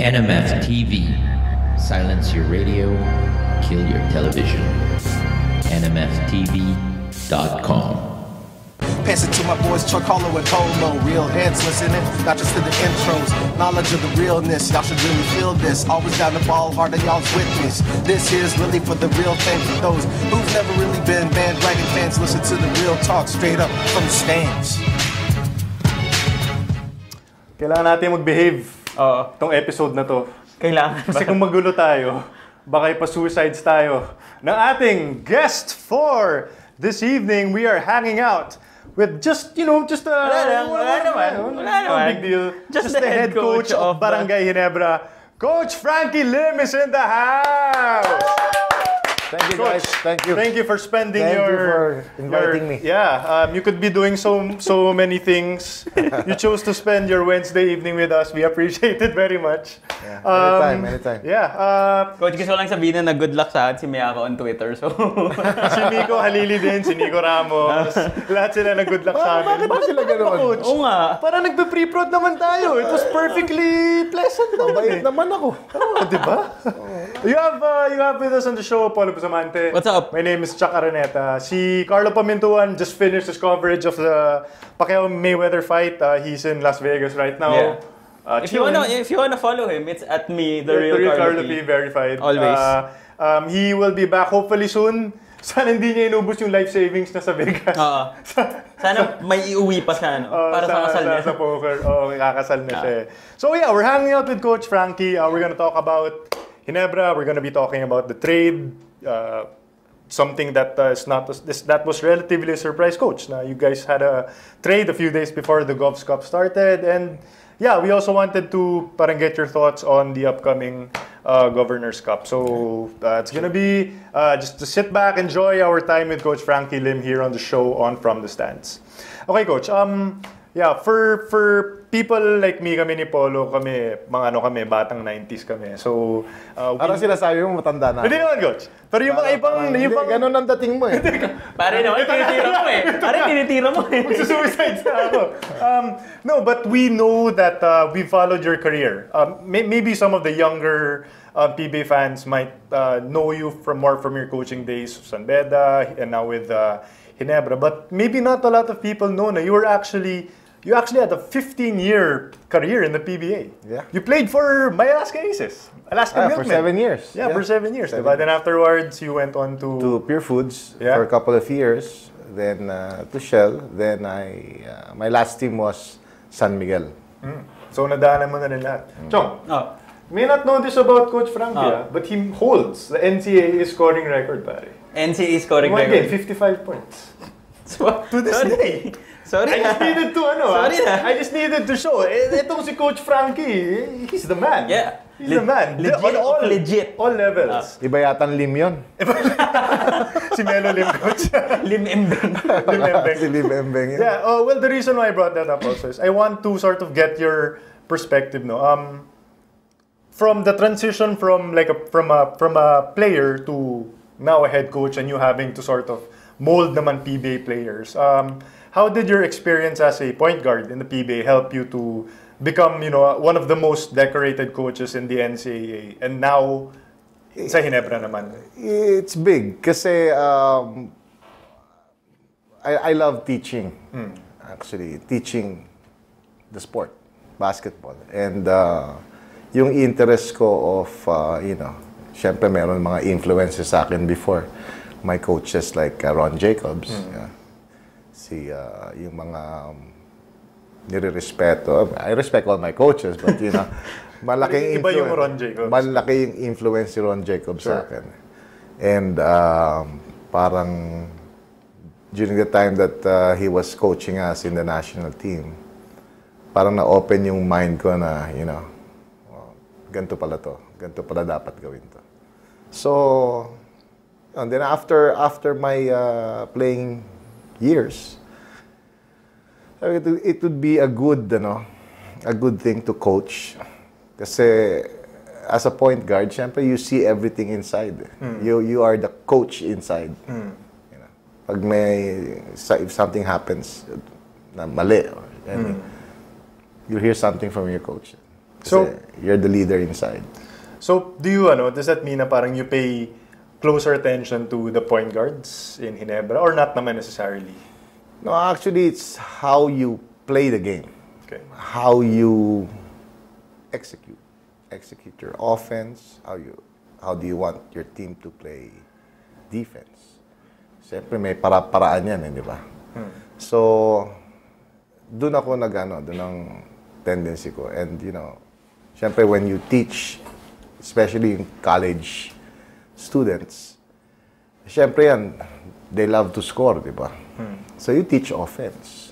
NMF TV. Silence your radio, kill your television. NMFTV.com. Pass it to my boys Chuck Hollow and Polo. Real heads listening, not just to the intros. Knowledge of the realness, y'all should really feel this. Always down the ball, hard that y'all's witness. This here's really for the real thing. For those who've never really been bandwagon fans, listen to the real talk straight up from the stands. Kailangan natin mag-behave tong episode na to. Kailangan. Kasi kung magulo tayo, baka ipa-suicides tayo ng ating guest for this evening. We are hanging out with just a... Wala naman. No big deal. Just the head coach of Barangay Ginebra. Coach Frankie Lim is in the house! Thank you, guys. Thank you. Thank you for spending Thank you for inviting me. Yeah, you could be doing so many things. You chose to spend your Wednesday evening with us. We appreciate it very much. Yeah, anytime. Yeah. Coach, gusto ko lang sabihin na good luck sa akin si Miyako on Twitter. So Si Nico Halili din, si Nico Ramos. Lahat sila na good luck sa amin. Bakit ba sila ganoon? Coach? Oo nga. Parang nagpe-pre-prod naman tayo. It was perfectly pleasant naman. Mabait naman ako. Di ba? You have with us on the show, Paulo Bustamante. What's up? My name is Chuck Araneta. Si Carlo Pamintuan just finished his coverage of the Pacquiao-Mayweather fight. He's in Las Vegas right now. Yeah. If you wanna follow him, it's at me, the real Carlo P. P. Verified. Always. He will be back hopefully soon. Sana hindi niya inubos yung life savings na sa Vegas. Sana may iuwi pa siya, para sa kasal niya. Sa poker. Kakasal na siya. So yeah, we're hanging out with Coach Frankie. We're gonna talk about Ginebra. We're gonna be talking about the trade. Something that that was relatively a surprise, Coach. Now, you guys had a trade a few days before the Govs Cup started, and yeah, we also wanted to parang get your thoughts on the upcoming Governors Cup. So it's gonna be just to sit back, enjoy our time with Coach Frankie Lim here on the show on From the Stands. Okay, Coach. Yeah, for people like me, kami ni Polo, kami batang 90s kami. So Parang sinasabi mo matanda na. Hindi naman, Coach. Pero yung mga ibang ganun ang dating mo eh. Pare naman, tinitira mo eh. Pare, tinitira mo eh. Magsusuicide na ako. No, but we know that we followed your career. Maybe some of the younger PBA fans might know you more from your coaching days, San Beda, and now with Ginebra. But maybe not a lot of people know na you actually had a 15-year career in the PBA. Yeah. You played for my Alaska Aces. Alaska Milkmen. For 7 years. Yeah, for 7 years. Diba? Then afterwards, you went on to Pure Foods for a couple of years. Then to Shell. Then my last team was San Miguel. So nadaanan mo na rin lahat. Chong, may not know this about Coach Frankie, but he holds the NCAA scoring record, pare. NCAA scoring One record. game, 55 points. To this Sorry. day. Sorry. I just needed to Sorry na. I just needed to show. Itong si Coach Frankie, he's the man. Yeah. He's the man. Legit On legit. all levels. Iba yatang Lim yun. Si Melo Lim, Coach. Lim Embeng. Lim Embeng. Si Lim Embeng yun. Yeah, well, the reason why I brought that up also is I want to sort of get your perspective, no? From the transition from a player to now a head coach and you having to sort of mold naman PBA players. How did your experience as a point guard in the PBA help you to become, one of the most decorated coaches in the NCAA and now sa Ginebra naman? It's big kasi I love teaching. Actually, teaching the sport, basketball. And yung interest ko of, syempre meron mga influences sa akin before. My coaches like Ron Jacobs. Yung mga nire-respeto. I respect all my coaches, but malaking Iba yung Ron Jacobs. Malaki yung influence si Ron Jacobs sa akin. And parang during the time that he was coaching us in the national team, parang na-open yung mind ko na, ganito pala to. Ganito pala dapat gawin to. So, and then after my playing years, it would be a good thing to coach. Kasi as a point guard, syempre you see everything inside. You are the coach inside. Pag if something happens na mali, you hear something from your coach. So, you're the leader inside. So, does that mean na parang you pay closer attention to the point guards in Ginebra or not naman necessarily? No, actually, it's how you play the game. Okay. How you execute your offense. How do you want your team to play defense? Siyempre, may para-paraan yan, di ba? So, doon ako doon ang tendency ko. And, siyempre, when you teach, especially in college students, siyempre yan, they love to score, di ba? So, you teach offense.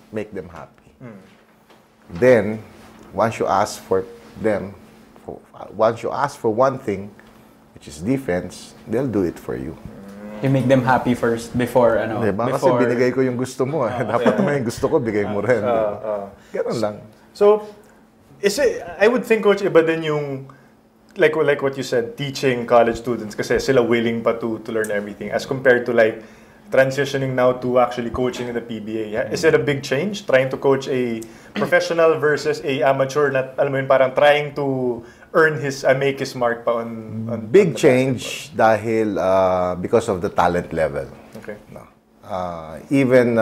Make them happy. Then, once you ask for one thing, which is defense, they'll do it for you. You make them happy first before, Diba? Kasi binigay ko yung gusto mo. Dapat naman yung gusto ko, bigay mo rin. Ganun lang. So, I would think, Coach, iba din yung, like what you said, teaching college students kasi sila willing pa to learn everything as compared to like transitioning now to actually coaching in the PBA. Is it a big change? Trying to coach a professional versus a amateur na, alam mo yun, parang trying to make his mark pa on big change dahil because of the talent level. Okay. No. Even,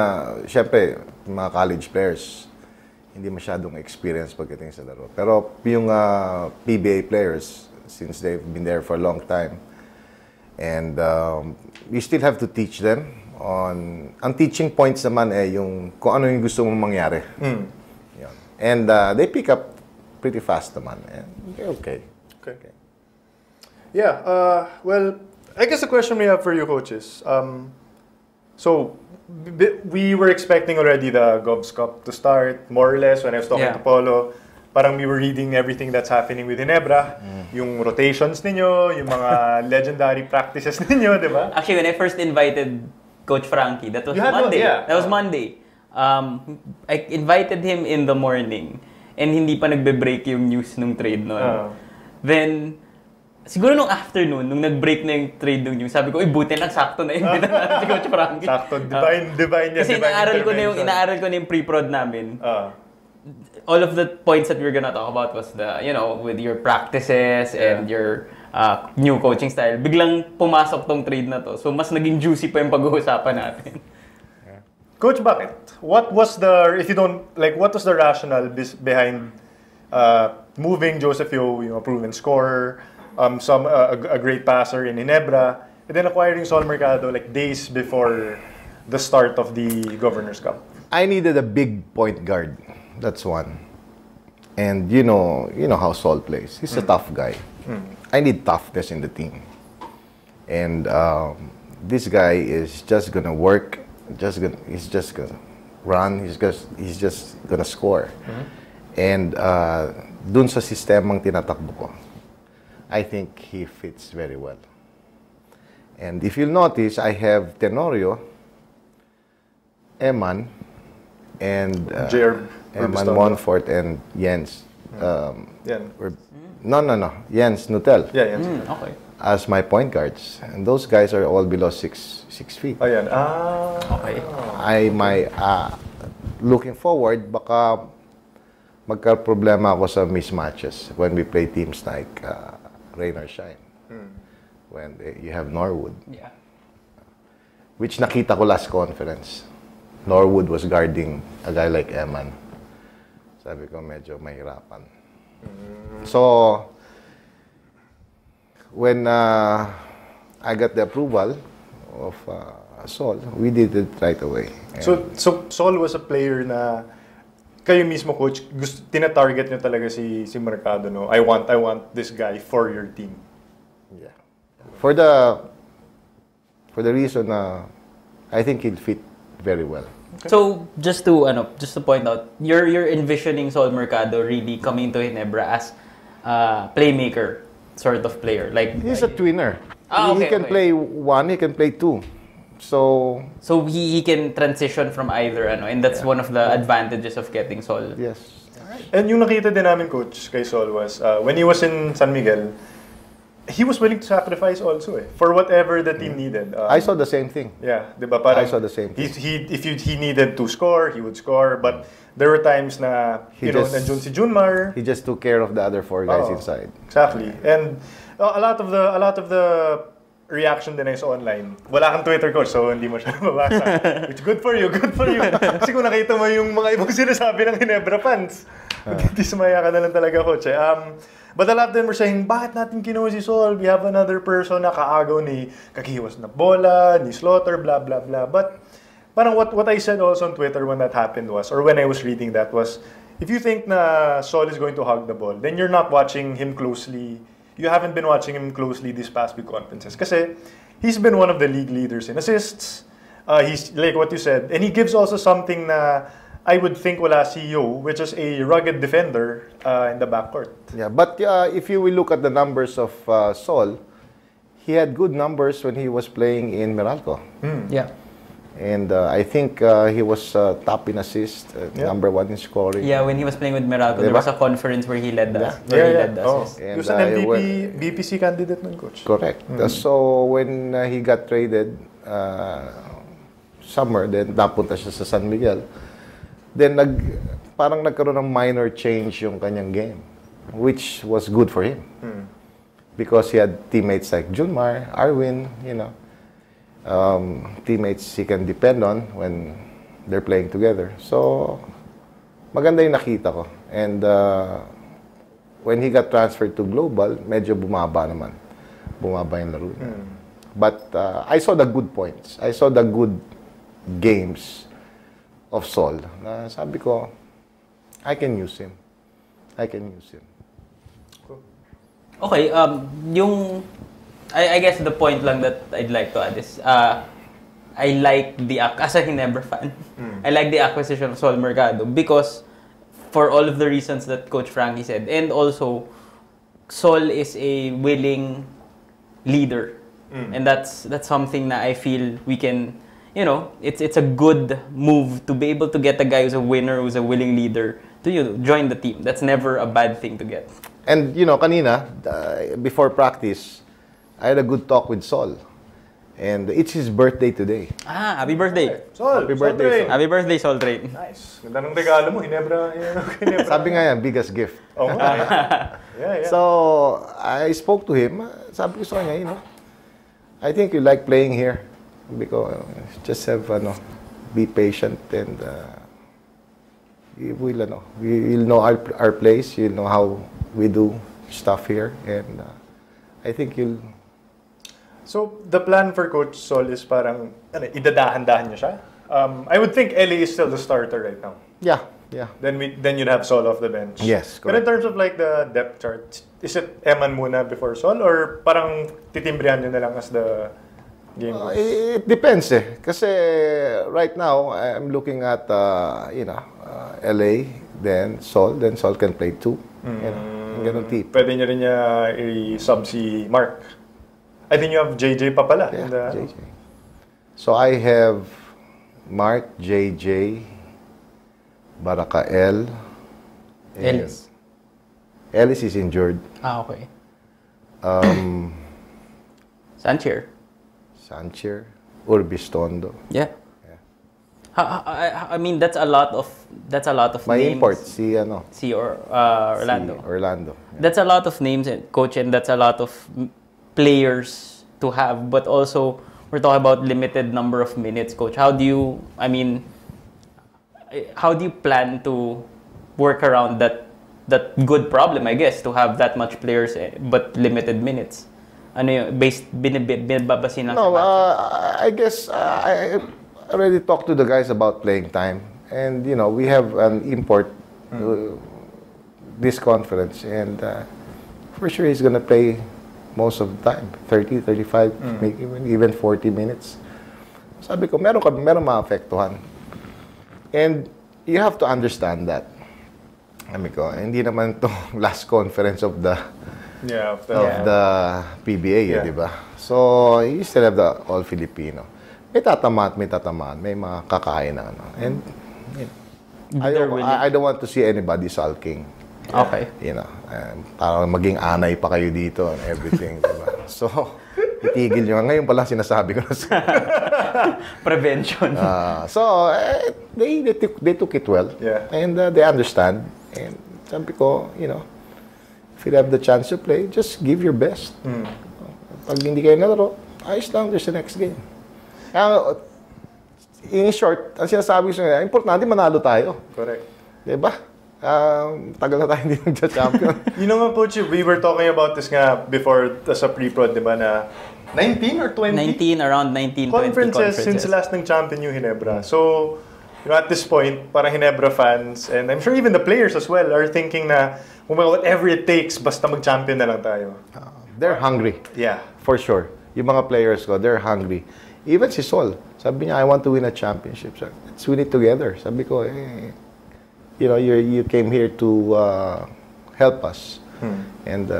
syempre, mga college players, hindi masyadong experience pagdating sa laro. Pero yung PBA players, since they've been there for a long time, and you still have to teach them on... Ang teaching points naman yung kung ano yung gusto mong mangyari. Yun. And they pick up pretty fast naman. And they're okay. Okay. Yeah. Well, I guess the question we have for you, coaches. So, we were expecting already the Govs Cup to start, more or less, when I was talking to Polo. Parang we were reading everything that's happening with Ginebra, yung rotations ninyo, yung mga legendary practices ninyo, di ba? Actually, when I first invited Coach Frankie, that was Monday. That was Monday. I invited him in the morning and hindi pa nagbe-break yung news nung trade noon. Then, siguro nung afternoon, nung nag-break na yung trade nung news, sabi ko, buti lang, sakto na yung natin si Coach Frankie. Sakto, divine niya. Kasi inaaral ko na yung pre-prod namin. All of the points that we were gonna talk about was with your practices and your new coaching style. Biglang pumasok tong trade na to. So, mas naging juicy pa yung pag-uusapan natin. Coach, bakit? What was the rationale behind moving Joseph Yeo, a proven scorer, a great passer in Ginebra, and then acquiring Sol Mercado days before the start of the Governor's Cup? I needed a big point guard. That's one. And you know how Sol plays. He's a tough guy. I need toughness in the team. And this guy is just gonna work. He's just gonna run. He's just gonna score. And dun sa sistemang tinatakbo ko, I think he fits very well. And if you'll notice, I have Tenorio, Eman, and Eman Monfort and Jens. No. Jens Nutel. Yeah, Jens. Okay. As my point guards. And those guys are all below 6 feet. Ayan. Okay. Looking forward, baka magka-problema ako sa mismatches when we play teams like Rain or Shine. When you have Norwood. Yeah. Which nakita ko last conference. Norwood was guarding a guy like Eman. Sabi ko, medyo mahirapan. So, when I got the approval of Sol, we did it right away. So Sol was a player na kayo mismo, coach, tina-target nyo talaga si Mercado, no? I want this guy for your team. Yeah. For the reason I think he'll fit very well. Okay. So, just to point out, you're envisioning Sol Mercado really coming to Ginebra as a playmaker sort of player. He's a twinner. Okay, he can play one, he can play two. So he can transition from either, and that's one of the advantages of getting Sol. Yes. Alright. And yung nakita din namin, coach, kay Sol was when he was in San Miguel, he was willing to sacrifice also for whatever the team needed. I saw the same thing. Yeah, diba? Parang I saw the same thing. He needed to score, he would score. But there were times na, nandiyon si Junmar. He just took care of the other 4 guys inside. Exactly. And a lot of the reaction din I saw online. Wala kang Twitter, coach, so hindi mo siya mabasa. Which good for you, good for you. Kasi kung nakita mo yung mga ibang sinasabi ng Ginebra fans, dismaya ka na lang talaga, coach. But a lot of them were saying, bakit natin kinuha si Sol? We have another person na kaagaw ni kakiwas na bola, ni Slaughter, blah, blah, blah. But parang what I said also on Twitter when that happened was, or when I was reading that was, if you think na Sol is going to hug the ball, then you're not watching him closely. You haven't been watching him closely these past few conferences. Kasi he's been one of the league leaders in assists. He's like what you said. And he gives also something na I would think wala si Yeo, which is a rugged defender in the backcourt. Yeah, but if you will look at the numbers of Sol, he had good numbers when he was playing in Meralco. Yeah. And I think he was top in assist, number 1 in scoring. Yeah, when he was playing with Meralco, there was a conference where he led us. He was an MVP, BPC candidate nun, coach. Correct. So when he got traded summer, then napunta siya sa San Miguel, then parang nagkaroon ng minor change yung kanyang game, which was good for him. Because he had teammates like Junmar, Arwin, teammates he can depend on when they're playing together. So, maganda yung nakita ko. And when he got transferred to Global, medyo bumaba naman. Bumaba yung laro niya. But I saw the good points. I saw the good games of Sol. Na sabi ko, I can use him. I can use him. Okay, I guess the point lang that I'd like to add is, I like as a Ginebra fan, I like the acquisition of Sol Mercado because for all of the reasons that Coach Frankie said, and also Sol is a willing leader, and that's something that I feel we can, it's a good move to be able to get a guy who's a winner, who's a willing leader to join the team. That's never a bad thing to get. And kanina before practice, I had a good talk with Sol. And it's his birthday today. Happy birthday. Sol, happy birthday, Sol. Happy birthday, Sol Train. Nice. Ganda ng regalo mo, Ginebra. Sabi nga yan, biggest gift. Oh, yeah. So, I spoke to him. Sabi ko sa kanya, I think you like playing here. Because just have, be patient and we'll know our place. You'll know how we do stuff here. And I think you'll... So, the plan for Coach Sol is parang, idadahan-dahan niya siya? I would think Ellie is still the starter right now. Yeah. Then you'd have Sol off the bench. Yes, correct. But in terms of like the depth chart, is it Eman muna before Sol? Or parang titimbrihan niyo na lang as the game goes? It depends Kasi right now, I'm looking at, LA, then Sol can play 2. Ganun tip. Pwede niyo rin niya i-sub si Mark. I think you have JJ pa pala. Yeah, JJ. So I have Mark, JJ, Barakael. Ellis. Ellis is injured. Okay. Sancher, Urbistondo. Yeah. I mean that's a lot of My names. import si Orlando. Si Orlando. Yeah. That's a lot of names, coach, and that's a lot of players to have. But also we're talking about limited number of minutes, coach. How do you plan to work around that good problem, I guess, to have that much players but limited minutes? Binabasin lang I guess I already talked to the guys about playing time, and we have an import this conference, and for sure he's gonna play most of the time, 30, 35, maybe even 40 minutes. Sabi ko, meron maapektuhan. And you have to understand that. Sabi ko, hindi naman to last conference of the PBA, di ba? So, you still have the All-Filipino. May tatamaan, may makakain na. And I don't want to see anybody sulking. Okay. You know, parang maging anay pa kayo dito and everything, diba? So, itigil nyo. Ngayon pala sinasabi ko na Prevention. They took it well. Yeah. And they understand. And sabi ko, you know, if you have the chance to play, just give your best. Pag hindi kayo nalaro, ayos lang, there's the next game. In short, ang sinasabi ko sa importante manalo tayo. Correct. Diba? Tagal na tayo hindi nag-champion. You know nga, Coach, we were talking about this nga before sa pre-prod, di ba, na 19 or 20? 19, around 19, 20 conferences since last ng champion yung Ginebra. So, you know, at this point, parang Ginebra fans, and I'm sure even the players as well, are thinking na, whatever it takes, basta mag-champion na lang tayo. They're hungry. Yeah. For sure. Yung mga players ko, they're hungry. Even si Sol, sabi niya, I want to win a championship. So, let's win it together. Sabi ko, you know, you came here to help us. And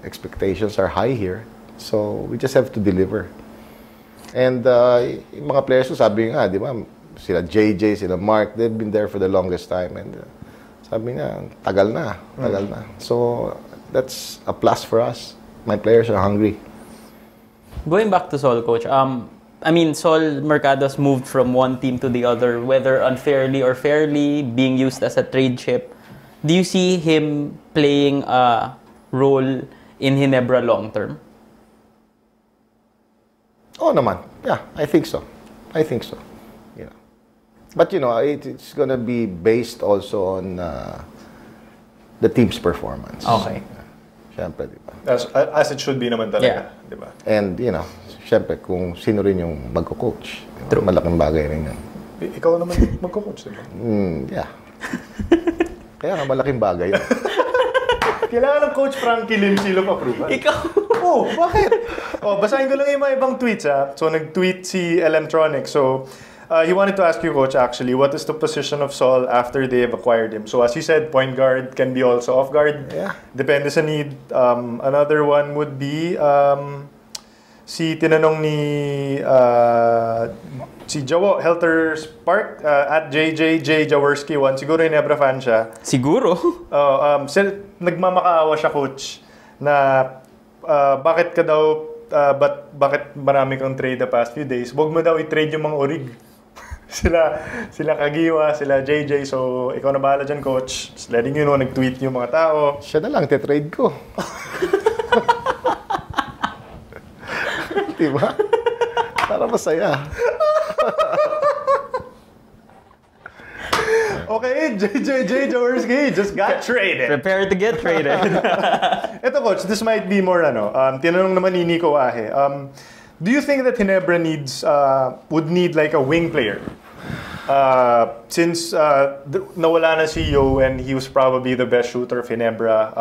expectations are high here. So, we just have to deliver. And yung mga players ko, sabi nga, di ba, sila JJ, sila Mark, they've been there for the longest time. And sabi nga, tagal na. So, that's a plus for us. My players are hungry. Going back to Sol, Coach, I mean, Sol Mercado's moved from one team to the other, whether unfairly or fairly, being used as a trade chip. Do you see him playing a role in Ginebra long term? Oh, naman. Yeah, I think so. You know. But, you know, it's gonna be based also on the team's performance. Okay. Siyempre, di ba? As it should be naman talaga, Yeah. di ba? And, you know, siyempre, kung sino rin yung magko-coach. Diba? Malaking bagay rin yan. Ikaw naman magko-coach, di ba? Yeah. Kaya nga, malaking bagay yun. Kailangan ng Coach Frankie Lim seal of approval. Ikaw? Oh, bakit? Basahin ko lang yung mga ibang tweets, ha? So, nag-tweet si Electronic. So, he wanted to ask you, Coach, actually, what is the position of Sol after they have acquired him? So, as you said, point guard can be also off guard. Yeah. Depende sa need. Another one would be, tinanong ni si Jawo, Helter Spark, at JJJ Jaworski 1. Siguro Ginebra fan siya. Siguro. Nagmamakaawa siya, Coach, na bakit ka daw, bakit marami kang trade the past few days? Huwag mo daw i-trade yung mga orig. sila Kagiwa, sila JJ. So, ikaw na bahala dyan, Coach. Just letting you know, nag-tweet yung mga tao. Siya na lang, te-trade ko. Diba? Para masaya. Okay, JJJ Jaworski just got traded. Prepare to get traded. Ito, Coach, this might be more, tinanong naman ni Nico Ahe. Do you think that Ginebra would need like a wing player? Since nawala na si Yeo and he was probably the best shooter of Ginebra,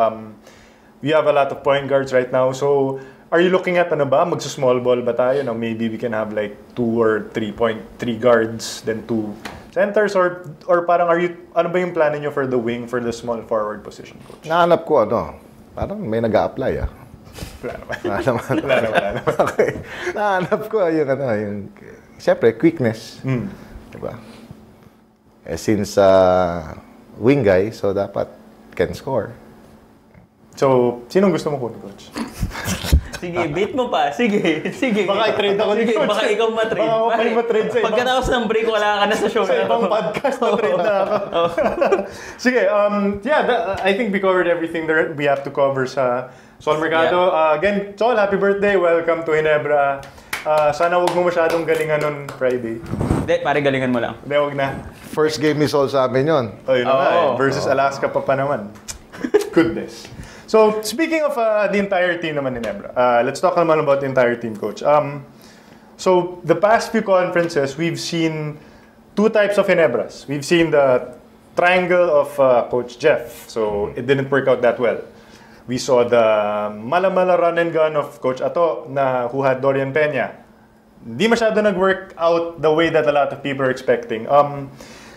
we have a lot of point guards right now. So, are you looking at magsa-small ball ba tayo? Now, maybe we can have like 2 or 3 guards, then 2 centers, or parang ano ba yung plan niyo for the wing, for the small forward position, Coach? Nahanap ko, parang may nag-a-apply, Wala naman. Wala naman. Okay. Nahanap ko yung siyempre, quickness. Diba? Since wing guy, so dapat can score. So, sinong gusto mo kunin, Coach? Sige, bait mo pa. Sige. Baka i-trade ako ni Sige, Coach. baka ikaw matrade. Baka ako pa yung matrade sa ibang... Pagkatapos ng break, wala ka na sa show. Sa ibang podcast, na-trade na ako. Sige, I think we covered everything that we have to cover sa Sol Mercado. Again, Sol, happy birthday. Welcome to Ginebra. Sana huwag mo masyadong galingan on Friday. Hindi, pare galingan mo lang. Hindi, huwag na. First game ni Sol sa amin yun. Oh, yun na nga eh. Versus Alaska pa naman. Goodness. So, speaking of the entire team naman ni Ginebra, let's talk naman about the entire team, Coach. So, the past few conferences, we've seen 2 types of Ginebras. We've seen the triangle of Coach Jeff. So, it didn't work out that well. We saw the mala-mala run and gun of Coach Ato, who had Dorian Peña. Di masyado nag-work out the way that a lot of people are expecting.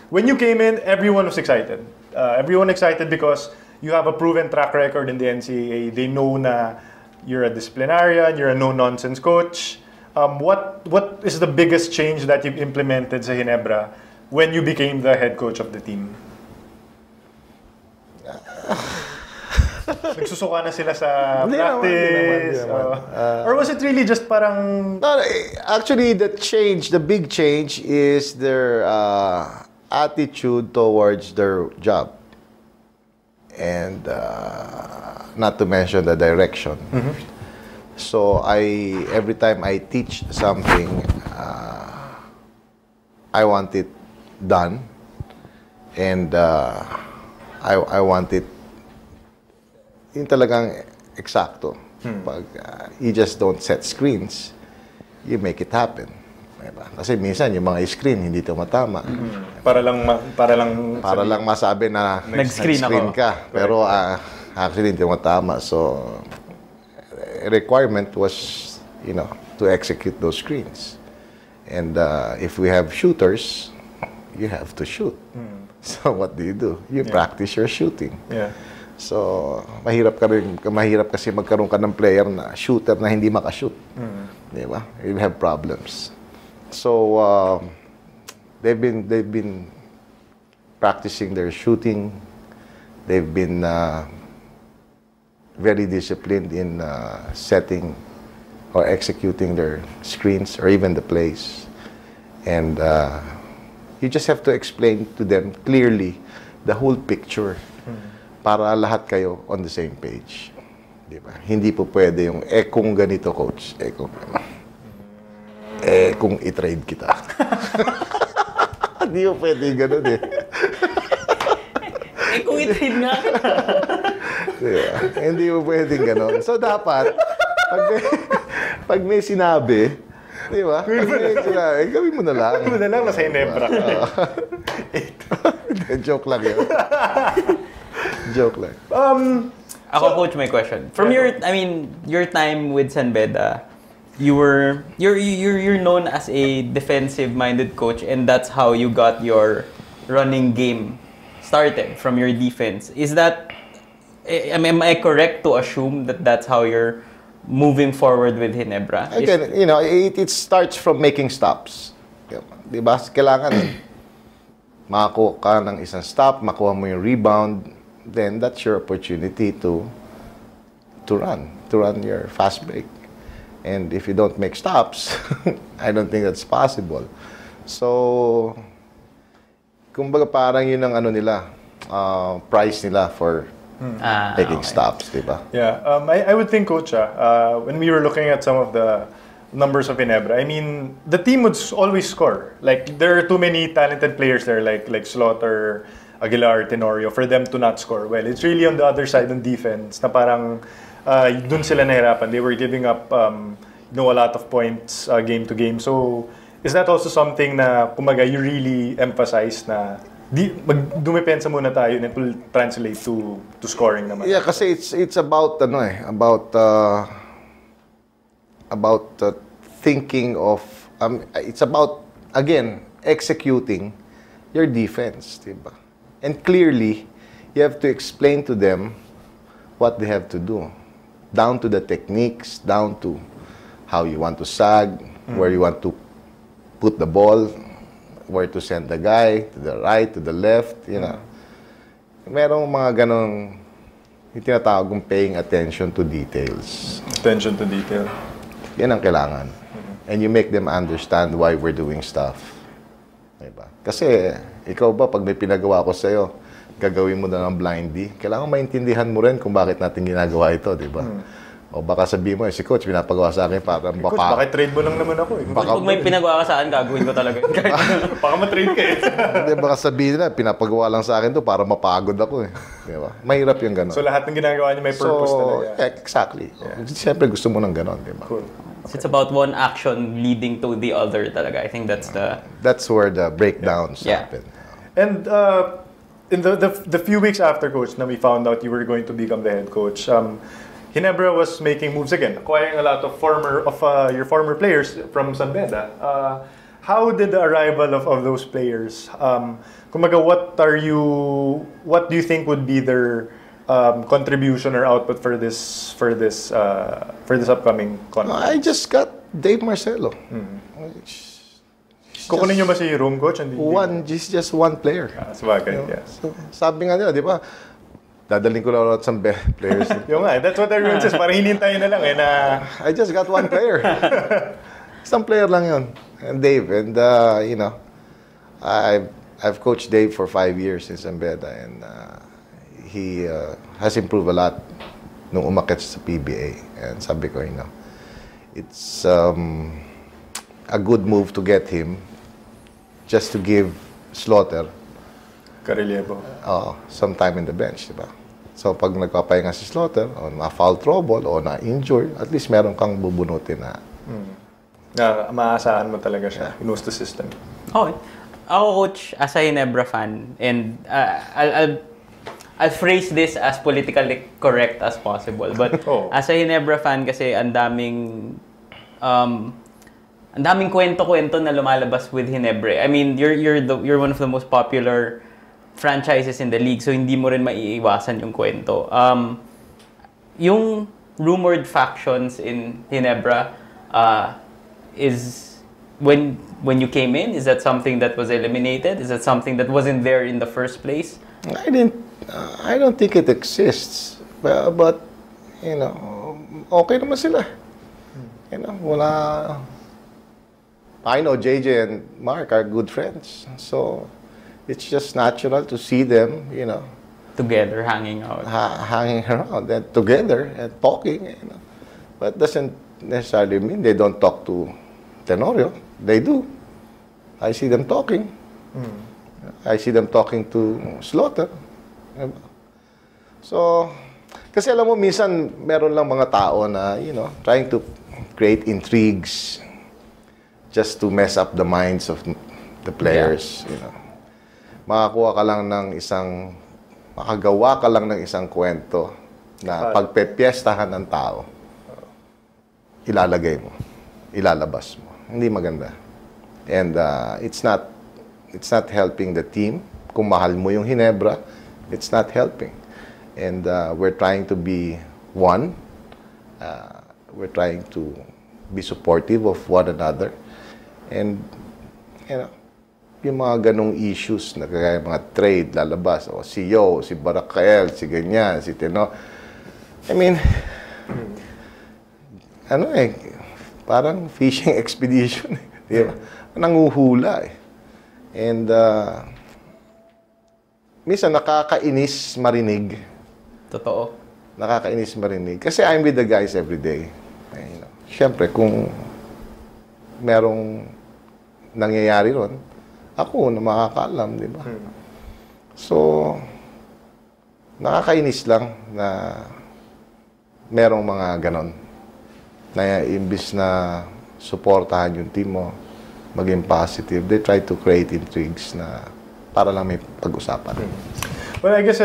When you came in, everyone was excited. Everyone excited because you have a proven track record in the NCAA. They know na you're a disciplinarian, you're a no-nonsense coach. What is the biggest change that you've implemented sa Ginebra when you became the head coach of the team? Nagsusuka na sila sa practice? Or was it really just parang... No, actually, the big change is their attitude towards their job. And not to mention the direction. So every time I teach something, I want it done. And I want it yung talagang eksakto. Pag you just don't set screens, you make it happen. Diba? Kasi minsan yung mga screen hindi tumatama. Para lang masabi na nag-screen ka. Pero actually hindi tumatama. So requirement was, to execute those screens. And if we have shooters, you have to shoot. So what do? You practice your shooting. Yeah. So, mahirap kasi magkaroon ka ng player na shooter na hindi makashoot. Di ba? You'll have problems. So, they've been practicing their shooting. They've been very disciplined in setting or executing their screens or even the plays. And you just have to explain to them clearly the whole picture. Para lahat kayo on the same page. Di ba? Hindi po pwede yung, kung ganito, coach. Kung i-trade kita. Hindi po pwede yung ganun Kung i-trade nga kita. Diba? Hindi po pwede yung ganun. So, dapat, pag may sinabi, di ba? Pag may sinabi, gawin mo na lang. Gawin mo na lang, nasa Ginebra. Joke lang yun. Joke lang. Ako, coach, my question. From your time with San Beda, you're known as a defensive-minded coach, and that's how you got your running game started from your defense. Is that? Am I correct to assume that that's how you're moving forward with Ginebra? Again, it starts from making stops. Di ba? Kailangan makakuha ka ng isang stop, makuha mo yung rebound. Then that's your opportunity to run your fast break. And if you don't make stops, I don't think that's possible. So, kumbaga parang yun ang price nila for taking stops, di ba? Yeah, I would think, Coach, when we were looking at some of the numbers of Ginebra, the team would always score. Like, there are too many talented players there, like Slaughter, Aguilar, Tenorio, for them to not score well. It's really on the other side on defense na parang dun sila nahirapan. They were giving up a lot of points game to game. So, is that also something na kumaga you really emphasize na dumipensa muna tayo and it will translate to scoring naman? Yeah, kasi it's about thinking of it's about again executing your defense, diba? And clearly, you have to explain to them what they have to do. Down to the techniques, down to how you want to sag, where you want to put the ball, where to send the guy, to the right, to the left, Merong mga ganong, yung tinatawag kong paying attention to details. Attention to detail. Yan ang kailangan. And you make them understand why we're doing stuff. Diba? Kasi, ikaw ba, pag may pinagawa ko sa'yo, gagawin mo na ng blindy, kailangan maintindihan mo rin kung bakit natin ginagawa ito, di ba? O baka sabihin mo, si Coach, pinapagawa sa akin para Coach, bakit trade mo lang naman ako? Pag may pinagawa ka sa akin, gagawin ko talaga. Baka ma-trade ka Hindi, baka sabihin nila, pinapagawa lang sa akin to para mapagod ako Di ba? Mahirap yung gano'n. So lahat ng ginagawa niya may purpose talaga. Exactly. Yeah. Siyempre gusto mo ng gano'n, di ba? Cool. So it's about one action leading to the other talaga. I think that's where the breakdowns happen. And in the few weeks after, Coach, na we found out you were going to become the head coach, Ginebra was making moves again, acquiring a lot of your former players from San Beda. How did the arrival of those players, kumaga, what do you think would be their contribution or output for this upcoming contract? I just got Dave Marcelo. Kukunin niyo ba si room coach? Just one player. Sabagay, So, sabi nga nila, di ba? Dadaling ko lang some players. Yung nga, that's what everyone says. Parang hinintayin na lang na... I just got one player. Isang player lang yun. And Dave. And, you know, I've coached Dave for 5 years in Zambeda. And he has improved a lot nung umakyat sa PBA. And sabi ko, you know, it's a good move to get him just to give Slaughter some time in the bench, diba? So, pag nagpapahinga si Slaughter, o na-foul trouble, o na-injure, at least meron kang bubunutin na... Na maaasahan mo talaga siya. He knows the system. Okay. Ako, Coach, as a Ginebra fan, and I'll phrase this as politically correct as possible, but as a Ginebra fan kasi ang daming kwento-kwento na lumalabas with Ginebra. I mean, you're one of the most popular franchises in the league, so hindi mo rin maiiwasan yung kwento. Yung rumored factions in Ginebra is when you came in, is that something that was eliminated? Is that something that wasn't there in the first place? I don't think it exists, but you know, okay naman sila. You know, wala. I know JJ and Mark are good friends, so it's just natural to see them, you know, together, hanging out, hanging around, and together and talking. You know, but doesn't necessarily mean they don't talk to Tenorio. They do. I see them talking. I see them talking to Slaughter. So, kasi alam mo, minsan meron lang mga tao na, you know, trying to create intrigues just to mess up the minds of the players, you know. Makagawa ka lang ng isang kwento na pagpepiestahan ng tao, ilalagay mo, ilalabas mo. Hindi maganda. And it's not helping the team. Kung mahal mo yung Ginebra, it's not helping. And we're trying to be one. We're trying to be supportive of one another. And, you know, yung mga ganong issues na kaya mga trade, lalabas, o si Yeo, si Barangay, si ganyan, si Teno. I mean, parang fishing expedition. Di ba? Nanguhula eh. And, minsan nakakainis marinig. Totoo. Nakakainis marinig. Kasi I'm with the guys every day. You know, siyempre, kung merong nangyayari ron, ako na makakaalam, di ba? So, nakakainis lang na merong mga ganon. Na imbis na suportahan yung team mo, maging positive, they try to create intrigues na para lang may pag-usapan. Well, I guess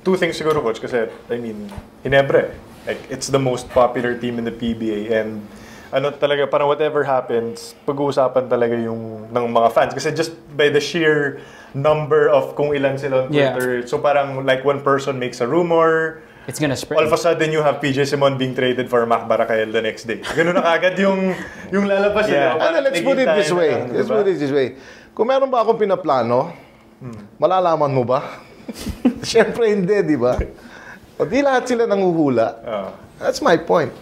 two things siguro, Coach, kasi, I mean, Ginebra, like, it's the most popular team in the PBA, and ano talaga, parang whatever happens, pag-uusapan talaga yung ng mga fans. Kasi just by the sheer number of kung ilan sila on Twitter, so parang like one person makes a rumor, it's gonna spread. All of a sudden, you have PJ Simon being traded for Mac Barangay the next day. Ganun na kagad yung lalabas nila. Let's put it this way. Let's put it this way. Kung meron ba akong pinaplano, malalaman mo ba? Siyempre hindi, di ba? O di lahat sila nanguhula. That's my point.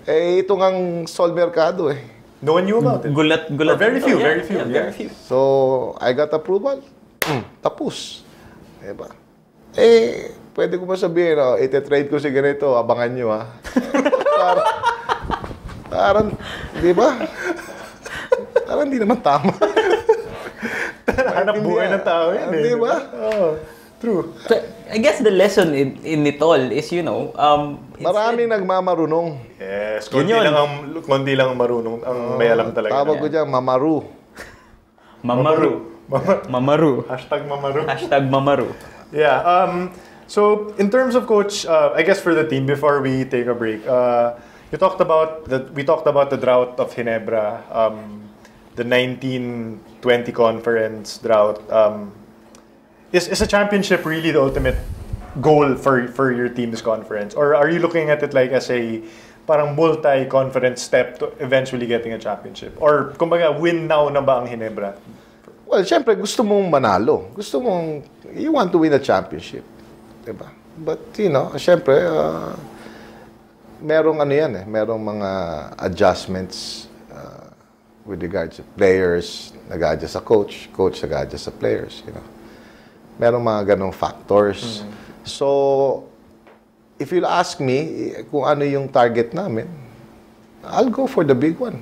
Eh, ito ngang Sol Mercado eh. No one knew about it. Gulat. Very few. Very few. So, I got approval. Tapos. Diba? Eh, pwede ko ba sabihin, ite-trade ko si ganito, abangan nyo ha. Parang, di ba? Parang hindi naman tama. Hanap buhay ng tao yun eh. Di ba? True. So, I guess the lesson in it all is, you know, maraming nagmamarunong. Yes, konti lang ang marunong, ang may alam talaga. Tawag ko dyan, mamaru. Mamaru. Hashtag mamaru. Yeah. So in terms of Coach, I guess for the team, before we take a break, we talked about the drought of Ginebra, the 1920 conference drought. Is a championship really the ultimate goal for your team's conference, or are you looking at it like as a parang multi-conference step to eventually getting a championship, or kumbaga win now na ba ang Ginebra? Well, syempre gusto mong manalo. You want to win a championship. Diba? But, you know, syempre, merong ano yan merong mga adjustments with regards to players, nag-adjust sa coach, coach nag-adjust sa players, you know. Merong mga ganong factors. So, if you'll ask me kung ano yung target namin, I'll go for the big one.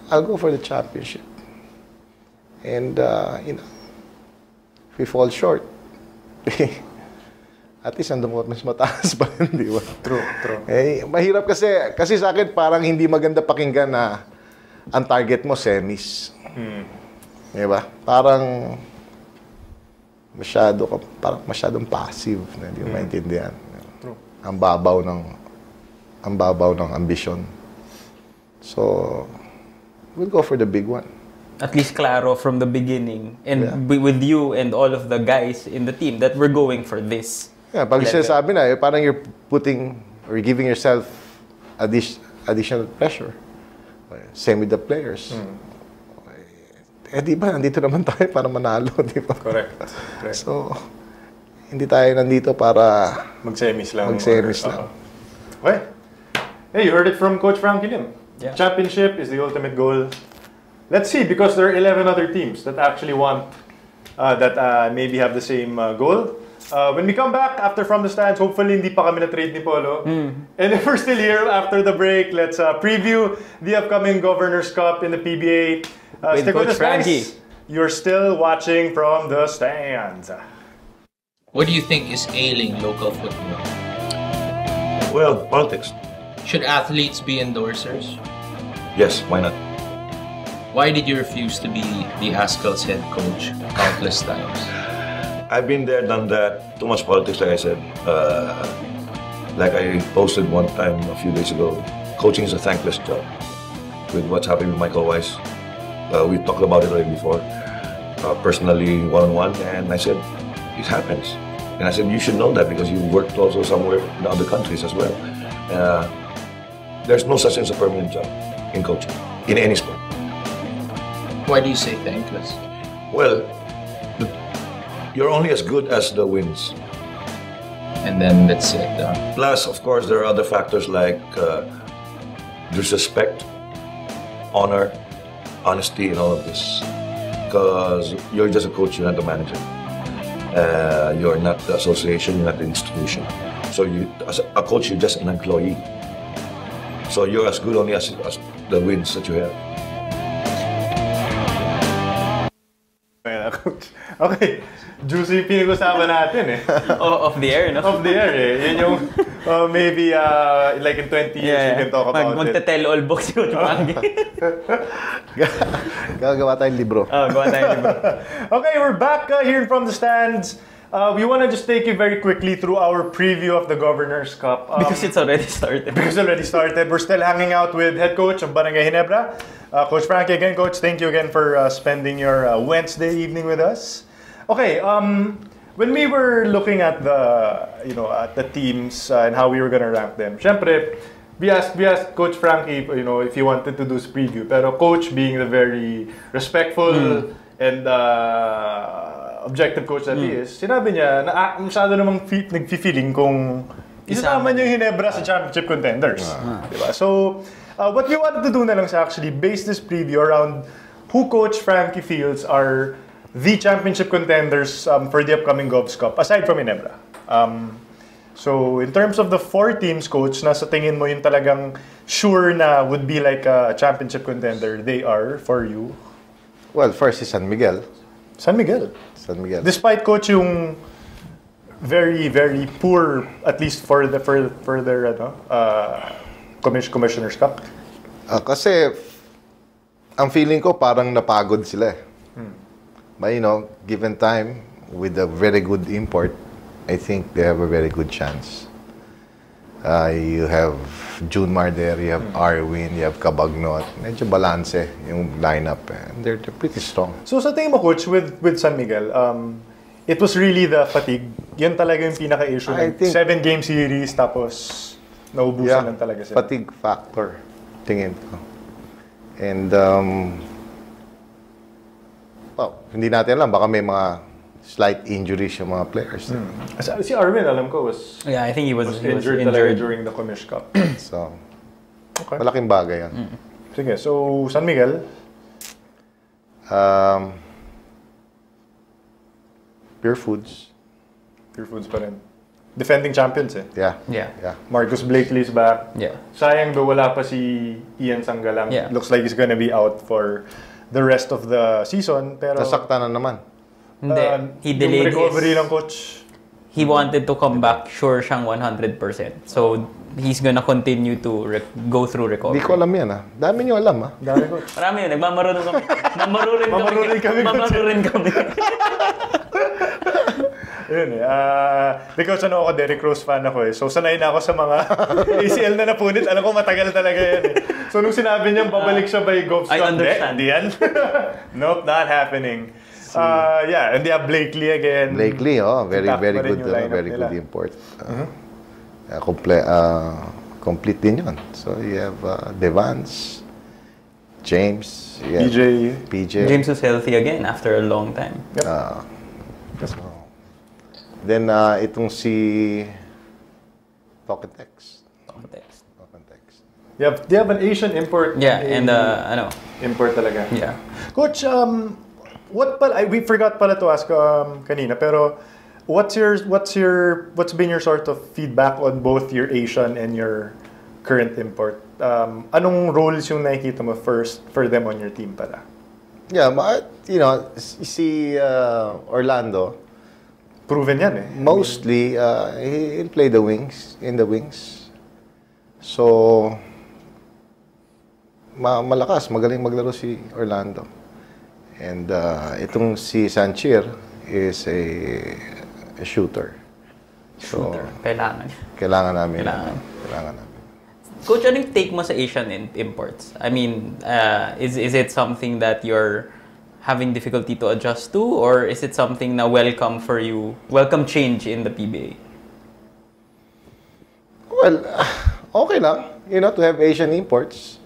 I'll go for the championship. And, you know, if we fall short, at least andun ko mas mataas pa rin, di ba? True. Mahirap kasi sa akin parang hindi maganda pakinggan na ang target mo semis. Di ba? Parang masyadong passive na hindi mo maintindihan. True. Ang babaw ng ambisyon. So, we'll go for the big one. At least klaro from the beginning and with you and all of the guys in the team that we're going for this. Yeah, pag sinasabi na, parang you're putting or giving yourself additional pressure. Same with the players. Di ba, nandito naman tayo para manalo, di ba? Correct. So, hindi tayo nandito para mag-semis lang. Okay. Hey, you heard it from Coach Frankie Lim. Yeah. Championship is the ultimate goal. Let's see, because there are 11 other teams that actually want, maybe have the same goal. When we come back after From the Stands, hopefully hindi pa kami na-trade ni Polo. And if we're still here after the break, let's preview the upcoming Governor's Cup in the PBA. With Coach Frankie. You're still watching From the Stands. What do you think is ailing local football? Well, politics. Should athletes be endorsers? Yes, why not? Why did you refuse to be the Haskell's head coach countless times? I've been there, done that. Too much politics, like I said. Like I posted one time a few days ago, coaching is a thankless job. With what's happening with Michael Weiss, we talked about it already before, personally, one-on-one, and I said, it happens. And I said, you should know that because you worked also somewhere in other countries as well. There's no such thing as a permanent job in coaching, in any sport. Why do you say thankless? Well, you're only as good as the wins. And then that's it. Plus, of course, there are other factors like disrespect, honor, honesty, and all of this. Because you're just a coach, you're not a manager. You're not the association, you're not the institution. So you, as a coach, you're just an employee. So you're as good only as the wins that you have. Okay, juicy pinag-usapan natin eh. Off the air, no? Off the air eh. Yun yung maybe like in 20 years we can talk about it. Magte-tell all books yun, Frankie. Gagawa tayong libro. Gawa tayong libro. Okay, we're back here From the Stands. We want to just take you very quickly through our preview of the Governor's Cup. Because it's already started. We're still hanging out with head coach of Barangay Ginebra, Coach Frankie. Again, Coach, thank you again for spending your Wednesday evening with us. Okay, when we were looking at the teams and how we were gonna rank them, syempre, we asked Coach Frankie, if he wanted to do this preview. Pero Coach, being the very respectful and objective coach that he is, sinabi niya na masyado namang nag-feeling kung isasama niyo yung Ginebra sa championship contenders. Diba? So, what we wanted to do na lang is actually base this preview around who Coach Frankie feels are the championship contenders for the upcoming Govs Cup, aside from Ginebra. So, in terms of the 4 teams, Coach, na sa tingin mo yung talagang sure na would be like a championship contender, they are, for you? Well, first is San Miguel. San Miguel. Despite Coach yung very, very poor, at least for their Commissioner's Cup. Kasi ang feeling ko parang napagod sila. But given time with a very good import, I think they have a very good chance. You have Junmar there, you have Arwin, you have Cabagnot. Medyo balance yung lineup. And they're pretty strong. So sa tingin mo, Coach, with San Miguel, it was really the fatigue. Yun talaga yung pinaka-issue. 7-game series, tapos naubusan lang talaga sila. Fatigue factor, tingin ko. And, hindi natin alam. Baka may mga slight injuries yung mga players. Si Arvin, alam ko, was Yeah, I think he was injured talaga during the Commish Cup. So, Okay. malaking bagay yan. Sige, so San Miguel, Pure Foods. Pure Foods pa rin. Defending champions eh. Yeah. Yeah. Marcus Blakely's back. Yeah. Sayang do wala pa si Ian Sanggalang. Yeah. Looks like he's gonna be out for the rest of the season. Pero Nasaktan na naman. Hindi. He delayed yung recovery his... ng coach. He wanted to come back, sure siyang 100%. So, he's gonna continue to go through recovery. Hindi ko alam yan Dami niyo alam Dami coach. Marami yun, nagmamarunong kami. Mamarurin kami. Yun eh. Because ako, Derrick Rose fan ako eh. So, sanay na ako sa mga ACL na napunit. Alam ko, matagal talaga yan eh. So, nung sinabi niya, babalik siya by Govs I Cup, understand. Hindi yan. Nope, not happening. Yeah, and they have Blakely again. Blakely, very good, very nila. good import. Complete din yun. So, you have Devans, James, PJ. James was healthy again after a long time. Yep. Then, itong si Tokentex. They have an Asian import. Yeah, and import talaga. Yeah. Coach, we forgot pala to ask kanina, pero what's been your sort of feedback on both your Asian and your current import? Anong roles yung nakikita mo first for them on your team pala? Yeah, si Orlando, proven yan eh. Mostly, he'll play in the wings. So, malakas, magaling maglaro si Orlando. And itong si Sanchir is a shooter. So, Kailangan namin. Coach, anong take mo sa Asian imports? I mean, is it something that you're having difficulty to adjust to, or is it something na welcome change in the PBA? Well, okay lang, to have Asian imports.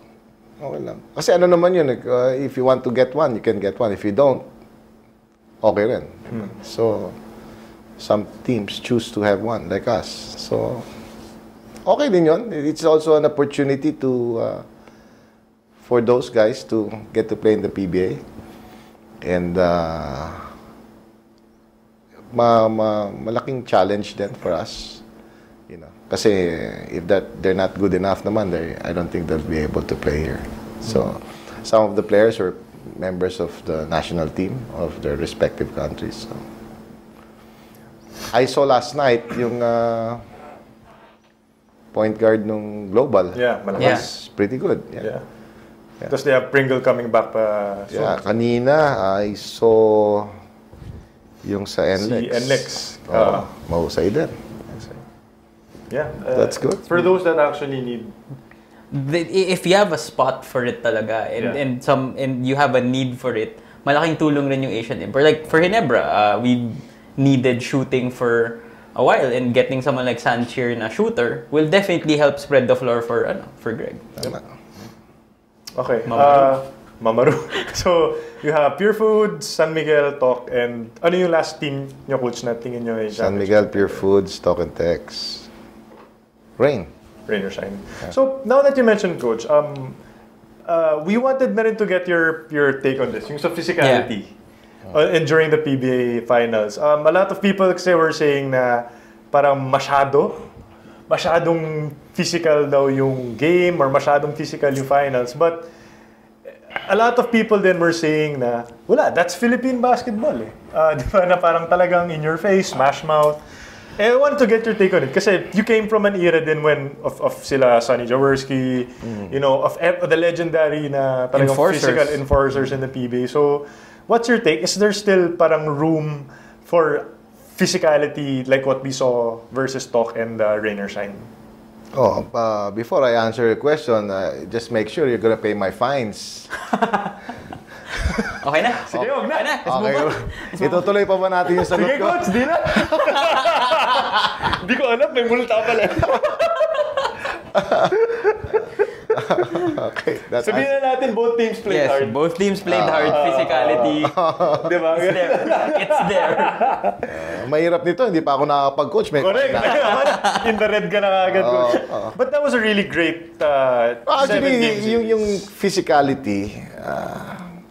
Okay lang. Kasi ano naman yun, if you want to get one, you can get one. If you don't, okay rin. So, some teams choose to have one, like us. So, okay din yun. It's also an opportunity for those guys to get to play in the PBA. And malaking challenge then for us, kasi if they're not good enough naman, I don't think they'll be able to play here. So some of the players are members of the national team of their respective countries. So, I saw last night yung point guard nung Global. Yeah, was pretty good. Yeah. Because they have Pringle coming back pa soon. Yeah, kanina I saw yung sa NLEX. Si NLEX. Mahusay din. Yeah. That's good. For those that actually need... If you have a spot for it talaga and you have a need for it, malaking tulong rin yung Asian import. Like for Ginebra, we needed shooting for a while, and getting someone like Sanchir na shooter will definitely help spread the floor for Greg. Okay. Mamaru. So, you have Pure Foods, San Miguel, Tok, and ano yung last team nyo, coach, na tingin nyo ay San Miguel, Pure Foods, Tokentex, Rain or Shine. Yeah. So, now that you mentioned, coach, we wanted na rin to get your take on this, yung sa physicality. And during the PBA finals. A lot of people kasi were saying na parang masyadong physical daw yung game or masyadong physical yung finals. But a lot of people then were saying na, wala, that's Philippine basketball eh. Di ba na parang talagang in your face, smash mouth. I want to get your take on it kasi you came from an era din when of sila Sonny Jaworski, of the legendary na talagang physical enforcers in the PBA. So, what's your take? Is there still parang room for physicality like what we saw versus Tok and Rain or Shine? Before I answer your question, just make sure you're gonna pay my fines. Okay na? Sige, huwag na. Okay. Itutuloy pa ba natin yung sagot ko? Sige, coach, di na. Di ko alam, may multa pala. Okay. Sabihin na natin, both teams played hard. Both teams played hard. Physicality. Diba? It's there. It's there. Mahirap nito, hindi pa ako nakakapag-coach. Correct. In the red ka na agad, coach. But that was a really great 7 games. Yung physicality,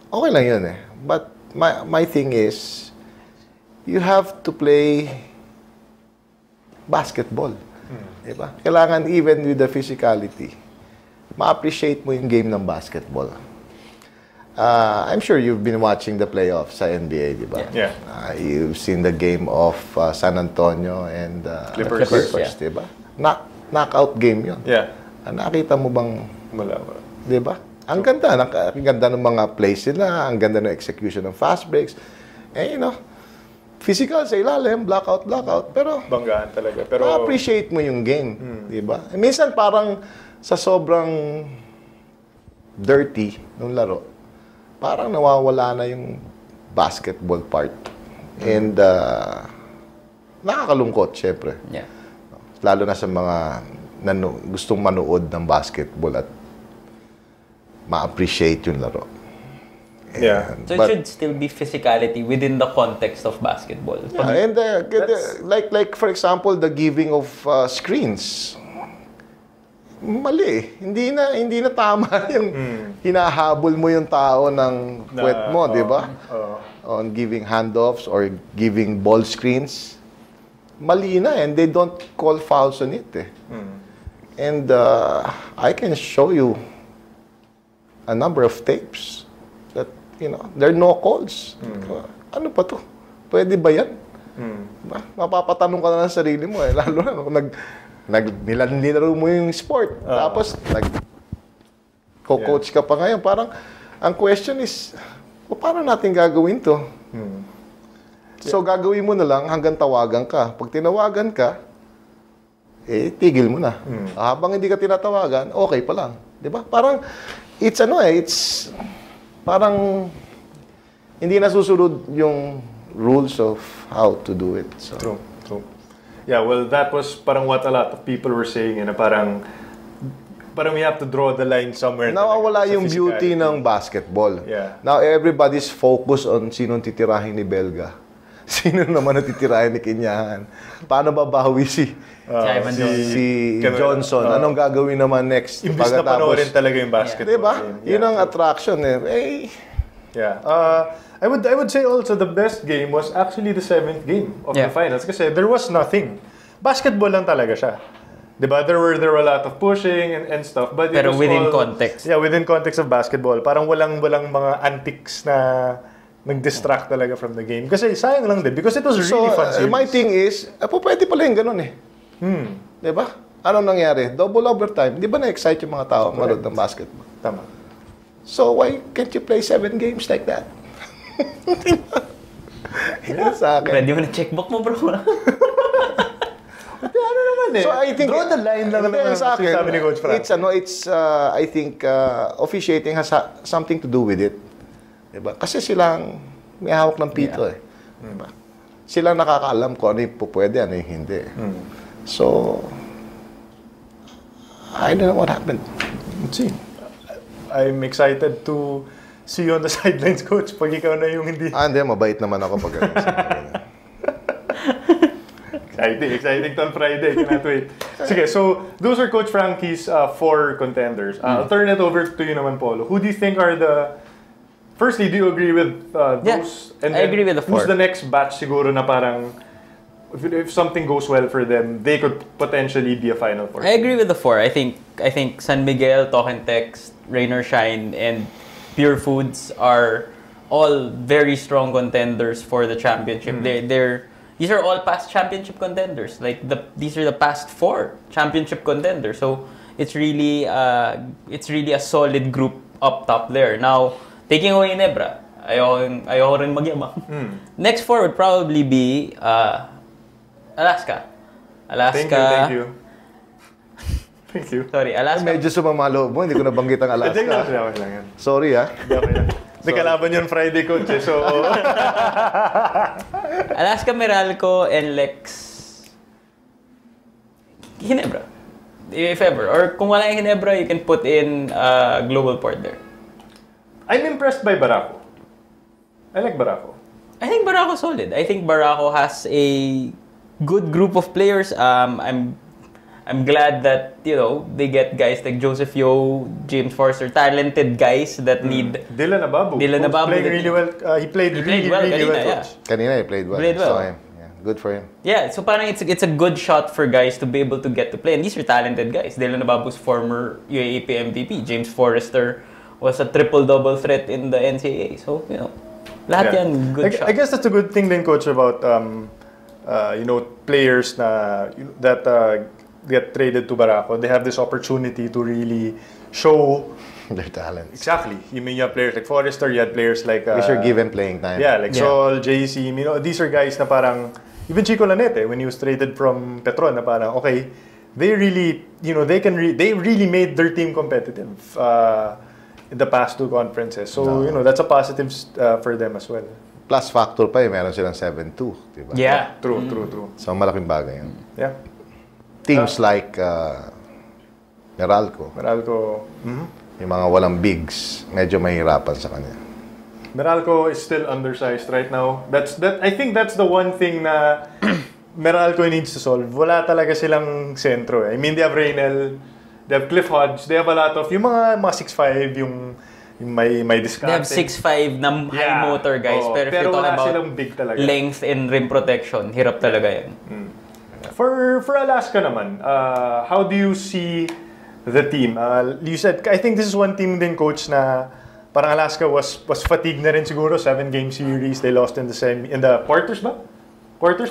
okay lang yun eh. But my thing is, you have to play basketball. Diba? Kailangan even with the physicality, ma-appreciate mo yung game ng basketball. I'm sure you've been watching the playoffs sa NBA, diba? Yeah. You've seen the game of San Antonio and Clippers, diba? Knockout game yun. Yeah. Nakita mo bang, Wala. diba? Ang ganda ng mga plays nila, ang ganda ng execution ng fast breaks. Physical sa ilalim, blackout, pero Banggaan talaga. Pero appreciate mo yung game, di ba? Minsan parang sa sobrang dirty nung laro, parang nawawala na yung basketball part. And nakakalungkot, syempre. Yeah. Lalo na sa mga gustong manood ng basketball at ma-appreciate yung laro. Yeah. So it should still be physicality within the context of basketball. Yeah, and like for example, the giving of screens. Mali. Hindi na tama yung hinahabol mo yung tao ng puwet mo, di ba? On giving handoffs or giving ball screens. Mali na, and they don't call fouls on it. And I can show you a number of tapes that, there are no calls. Ano pa to? Pwede ba yan? Mapapatanong ka na ng sarili mo eh. Lalo na kung nilalaro mo yung sport. Tapos, coach ka pa ngayon. Parang, ang question is, paano natin gagawin to? So, gagawin mo na lang hanggang tawagan ka. Pag tinawagan ka, tigil mo na. Habang hindi ka tinatawagan, okay pa lang. Diba? Parang, it's parang hindi nasusunod yung rules of how to do it. So. True. Yeah, well, that was parang what a lot of people were saying, parang we have to draw the line somewhere. Nawawala yung beauty ng basketball. Yeah. Now, everybody's focused on sinong titirahin ni Belga. Sino naman ang titirahin ni Kinyahan. Paano babawi si Johnson? Anong gagawin naman next? Imbis na panoorin talaga yung basketball. Diba? Game. Yun ang attraction Yeah. I would say also the best game was actually the 7th game of the finals kasi there was nothing. Basketball lang talaga siya. Diba? There were a lot of pushing and stuff, but pero within context. Yeah, within context of basketball. Parang walang mga antics na nag-distract talaga from the game. Kasi sayang lang din because it was really fun series. My thing is, pwede pala yung ganun eh. Diba? Anong nangyari? Double overtime. Di ba na-excite yung mga tao manood ng basketball? Tama. So why can't you play 7 games like that? Sa akin. Pwede mo na checkbook mo, bro. Ano naman eh. So I think draw the line lang naman sa akin. Sabi ni Coach Frank. I think officiating has something to do with it. Diba? Kasi silang may hawak ng pito eh. Diba? Silang nakakaalam kung ano yung pwede, ano yung hindi. So, I don't know what happened. Let's see. I'm excited to see you on the sidelines, Coach, pag ikaw na yung hindi. Hindi. Mabait naman ako pag Exciting to on Friday. Cannot wait. Sige, so those are Coach Frankie's 4 contenders. I'll turn it over to you naman, Polo. Who do you think are the... Firstly, do you agree with those? And I agree with the 4. Who's the next batch siguro na parang if something goes well for them, they could potentially be a Final Four? I agree with the 4. I think San Miguel, Tokentex, Rain or Shine, and Pure Foods are all very strong contenders for the championship. These are all past championship contenders. These are the past 4 championship contenders. So it's really a solid group up top there. Now, taking away Ginebra, ayoko rin magyabang. Next 4 would probably be Alaska. Thank you. Thank you. Sorry, Alaska. Medyo sumamalo mo, hindi ko nabanggit ang Alaska. Okay lang yan. Sorry May kalaban yun Friday, Coach. So, Alaska, Meralco, and Lex Ginebra. if ever. Or kung wala yung Ginebra, you can put in Global Port there. I'm impressed by Barako. I like Barako. I think Barako solid. I think Barako has a good group of players. I'm glad that, you know, they get guys like Joseph Yeo, James Forster, talented guys that need... Dylan Ababu. Playing really well. He played really well. Kanina he played well. Saw him. Yeah, good for him. Yeah, so parang it's a good shot for guys to be able to get to play. And these are talented guys. Dylan Ababu's former UAAP MVP. James Forrester was a triple-double threat in the NCAA. So, you know, lahat yan good shot. I guess that's a good thing then, Coach, about, you know, players that get traded to Barako. They have this opportunity to really show their talents. Exactly. You mean you have players like Forrester, you had players like... These are given playing time. Yeah, like Sol, JC. You know, these are guys na parang... Even Chico Lanete, when he was traded from Petron, na parang, okay, they really, you know, they really made their team competitive in the past 2 conferences. So, you know, that's a positive for them as well. Plus factor pa meron silang 7-2, diba? Yeah. True. So, malaking bagay yun. Yeah. Teams like Meralco. Yung mga walang bigs, medyo mahirapan sa kanya. Meralco is still undersized right now. I think that's the one thing na Meralco needs to solve. Wala talaga silang sentro. I mean, they have Reynel, they have Cliff Hodge, they have a lot of, yung mga 6'5", yung may discount. They have 6'5" na high motor guys. Pero if you're talking about big talaga. Length and rim protection, hirap talaga yan. For Alaska naman, how do you see the team? You said, I think this is one team din, Coach, na parang Alaska was fatigued na rin siguro. 7-game series, they lost in the quarters ba? Quarters.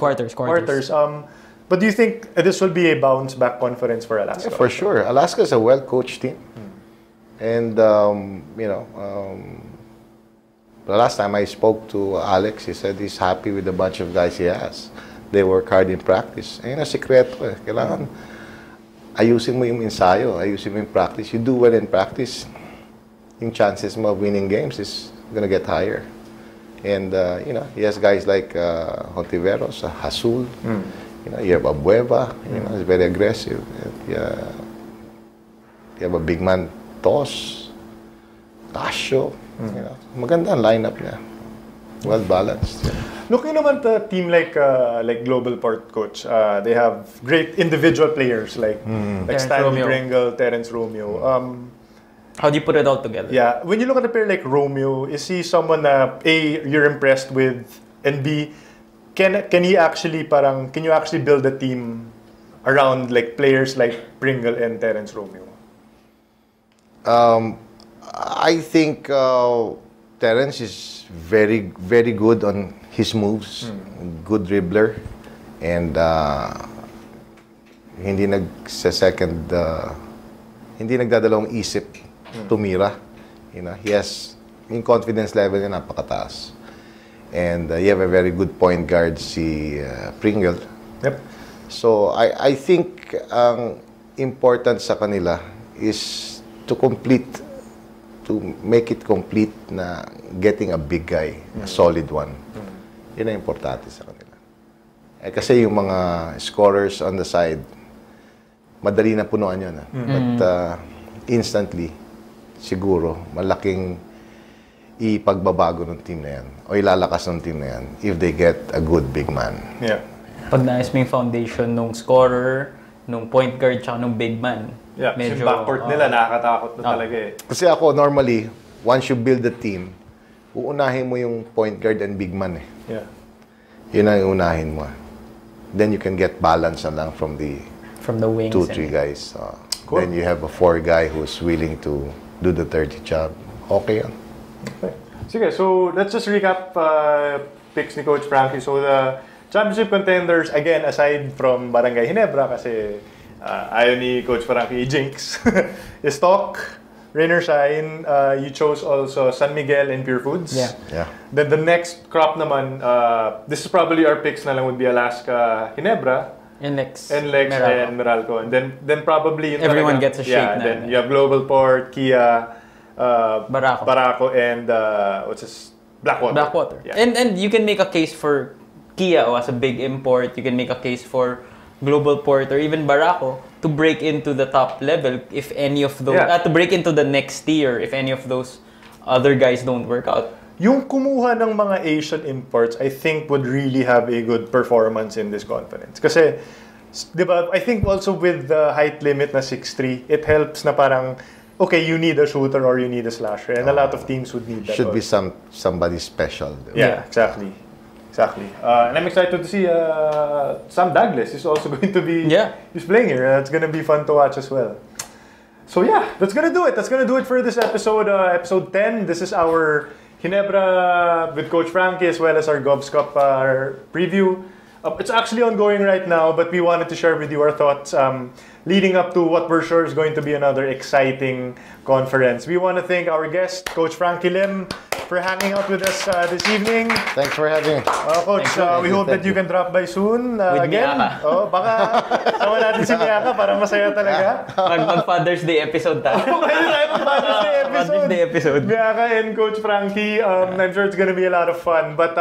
But do you think this will be a bounce-back conference for Alaska? Yeah, for sure. Alaska is a well-coached team. And, you know, the last time I spoke to Alex, he said he's happy with the bunch of guys he has. They work hard in practice. Ayun ang sikreto eh. Kailangan ayusin mo yung ensayo, ayusin mo yung practice. You do well in practice, yung chances mo of winning games is gonna get higher. And, you know, he has guys like Hontiveros, Hasul, you know, you have Abueva, you know, he's very aggressive. You have a big man, Tos, Casio, you know, maganda ang lineup niya. Well balanced. Yeah. Looking naman at a team like Global Port, Coach, they have great individual players like Stanley Pringle, Terence Romeo. How do you put it all together? Yeah, when you look at a player like Romeo, is he someone that A, you're impressed with, and B, can you actually build a team around like players like Pringle and Terence Romeo? I think Terence is very, very good on his moves, good dribbler, and hindi nagdadalawang isip tumira. You know, he has yung confidence level niya napakataas. And you have a very good point guard si Pringle. Yep. So I think ang important sa kanila is to make it complete na getting a big guy, a solid one. Yun ang importante sa kanila. Kasi yung mga scorers on the side, madali na punuan yun. But instantly, siguro, malaking ipagbabago ng team na yan o ilalakas ng team na yan if they get a good big man. Yeah. Pag naayos mo yung foundation nung scorer, nung point guard, tsaka nung big man. Yeah, medyo, yung backcourt nila, nakakatakot na talaga eh. Kasi ako, normally, once you build the team, uunahin mo yung point guard and big man eh. Yeah. Yun ang uunahin mo. Then you can get balance na lang from the wings 2-3 guys. Cool. Then you have a 4 guy who's willing to do the dirty job. Okay yan. Okay. Sige, so let's just recap picks ni Coach Frankie. So the championship contenders, again, aside from Barangay Ginebra, kasi ayaw ni Coach Frankie i-jinx, is Talk, Rain or Shine. You chose also San Miguel and Pure Foods. Yeah. Then the next crop naman, this is probably our picks na lang would be Alaska, Ginebra, NLEX and Meralco. And then probably everyone gets a shake na. Then you have Global Port, Kia, Barako, and what's this? Blackwater. Yeah. And you can make a case for Kia as a big import. You can make a case for Global Port or even Barako to break into the top level if any of those to break into the next tier if any of those other guys don't work out. Yung kumuha ng mga Asian imports, I think would really have a good performance in this conference. Kasi, di ba, I think also with the height limit na 6'3", it helps na parang, okay, you need a shooter or you need a slasher. And a lot of teams would need that. Should be somebody special. Yeah, exactly. Exactly. And I'm excited to see Sam Douglas is also going to be he's playing here. It's going to be fun to watch as well. So yeah, that's going to do it. That's going to do it for this episode, episode 10. This is our Ginebra with Coach Frankie as well as our Govs Cup preview. It's actually ongoing right now, but we wanted to share with you our thoughts leading up to what we're sure is going to be another exciting conference. We want to thank our guest, Coach Frankie Lim, for hanging out with us this evening. Thanks for having me. Coach, we hope that you can drop by soon again. Baka sama natin si Miyaka para masaya talaga. Mag-Father's Day episode tayo. Father's Day episode. Miyaka and Coach Frankie. I'm sure it's gonna be a lot of fun. But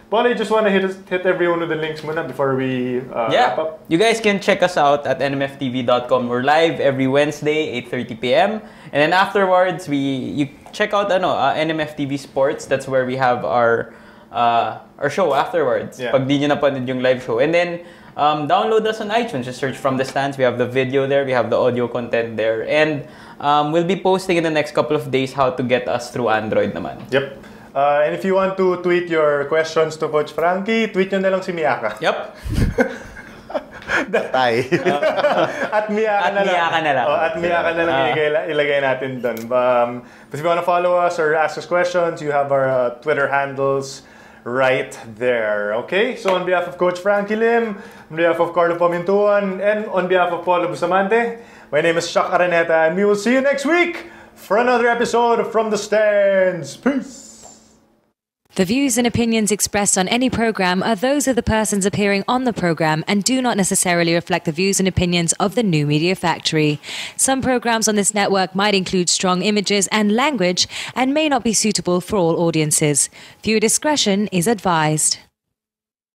Paul, I just want to hit every one of the links muna before we wrap up. You guys can check us out at nmftv.com. We're live every Wednesday, 8:30 p.m. And then afterwards, you check out NMFTV Sports. That's where we have our show afterwards. Pag di nyo napanood yung live show. And then download us on iTunes. Just search From the Stands. We have the video there. We have the audio content there. And we'll be posting in the next couple of days how to get us through Android naman. Yep. And if you want to tweet your questions to Coach Frankie, tweet nyo na lang si Miyaka. Yep. At Miyaka na lang. At Miyaka na lang ilagay natin dun. If you want to follow us or ask us questions, you have our Twitter handles right there. Okay? So on behalf of Coach Frankie Lim, on behalf of Carlo Pamintuan, and on behalf of Paulo Bustamante, my name is Shaq Araneta, and we will see you next week for another episode of From the Stands. Peace! The views and opinions expressed on any program are those of the persons appearing on the program and do not necessarily reflect the views and opinions of the New Media Factory. Some programs on this network might include strong images and language and may not be suitable for all audiences. Viewer discretion is advised.